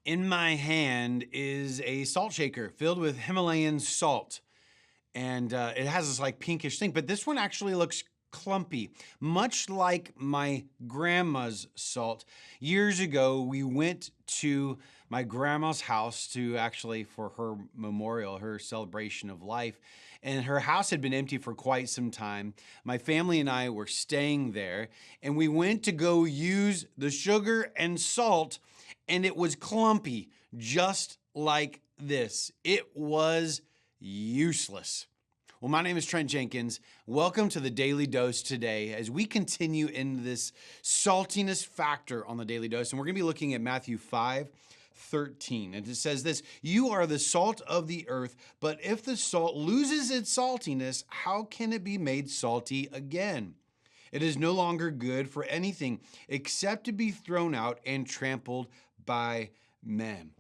In my hand is a salt shaker filled with Himalayan salt. And it has this like pinkish thing, but this one actually looks clumpy, much like my grandma's salt. Years ago, we went to my grandma's house for her memorial, her celebration of life. And her house had been empty for quite some time. My family and I were staying there, and we went to go use the sugar and salt, and it was clumpy, just like this. It was useless. Well, my name is Trent Jenkins. Welcome to the Daily Dose today as we continue in this saltiness factor on the Daily Dose. And we're going to be looking at Matthew 5:13. And it says this: "You are the salt of the earth, but if the salt loses its saltiness, how can it be made salty again? It is no longer good for anything except to be thrown out and trampled by men."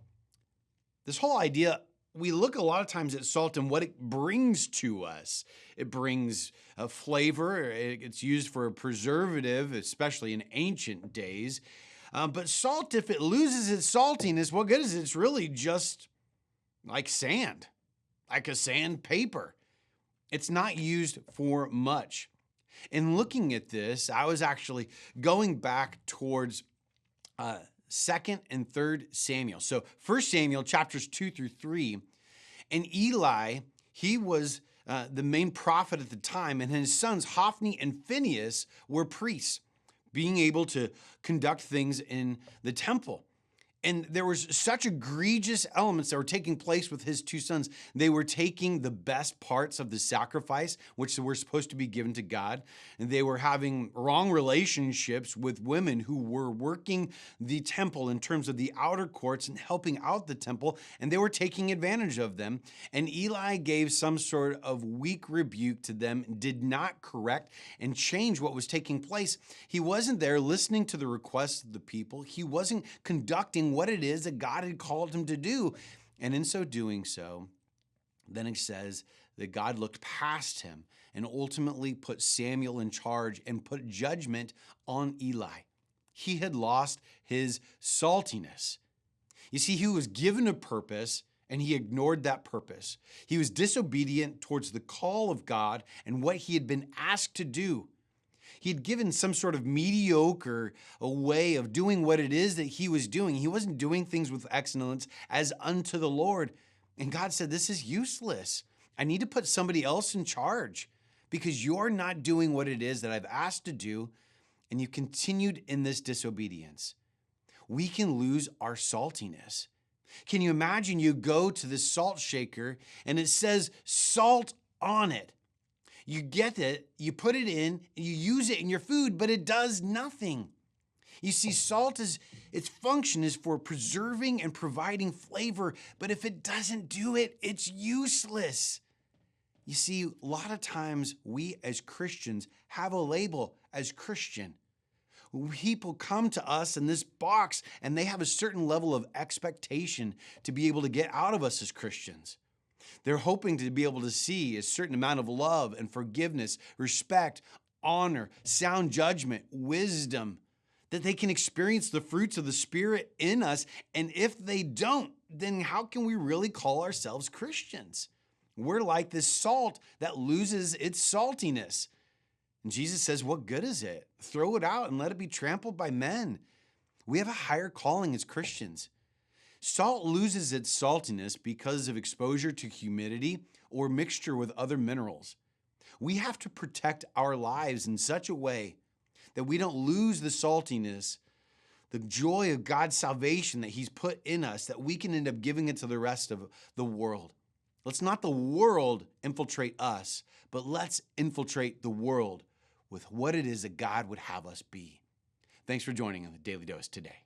This whole idea, we look a lot of times at salt and what it brings to us. It brings a flavor. It's used for a preservative, especially in ancient days. But salt, if it loses its saltiness, what good is it? It's really just like sand, like a sandpaper. It's not used for much. In looking at this, I was actually going back towards 2nd and 3rd Samuel. So 1 Samuel chapters 2 through 3, and Eli, he was the main prophet at the time, and his sons Hophni and Phinehas were priests, being able to conduct things in the temple. And there was such egregious elements that were taking place with his two sons. They were taking the best parts of the sacrifice, which were supposed to be given to God. And they were having wrong relationships with women who were working the temple in terms of the outer courts and helping out the temple. And they were taking advantage of them. And Eli gave some sort of weak rebuke to them, did not correct and change what was taking place. He wasn't there listening to the requests of the people. He wasn't conducting what it is that God had called him to do. And in so doing so, then it says that God looked past him and ultimately put Samuel in charge and put judgment on Eli. He had lost his saltiness. You see, he was given a purpose and he ignored that purpose. He was disobedient towards the call of God and what he had been asked to do. He had given some sort of mediocre way of doing what it is that he was doing. He wasn't doing things with excellence as unto the Lord. And God said, this is useless. I need to put somebody else in charge because you're not doing what it is that I've asked to do. And you continued in this disobedience. We can lose our saltiness. Can you imagine you go to the salt shaker and it says salt on it? You get it, you put it in, you use it in your food, but it does nothing. You see, salt its function is for preserving and providing flavor, but if it doesn't do it, it's useless. You see, a lot of times we as Christians have a label as Christian. People come to us in this box and they have a certain level of expectation to be able to get out of us as Christians. They're hoping to be able to see a certain amount of love and forgiveness, respect, honor, sound judgment, wisdom, that they can experience the fruits of the Spirit in us. And if they don't, then how can we really call ourselves Christians? We're like this salt that loses its saltiness. And Jesus says, what good is it? Throw it out and let it be trampled by men. We have a higher calling as Christians. Salt loses its saltiness because of exposure to humidity or mixture with other minerals. We have to protect our lives in such a way that we don't lose the saltiness, the joy of God's salvation that he's put in us, that we can end up giving it to the rest of the world. Let's not the world infiltrate us, but let's infiltrate the world with what it is that God would have us be. Thanks for joining on the Daily Dose today.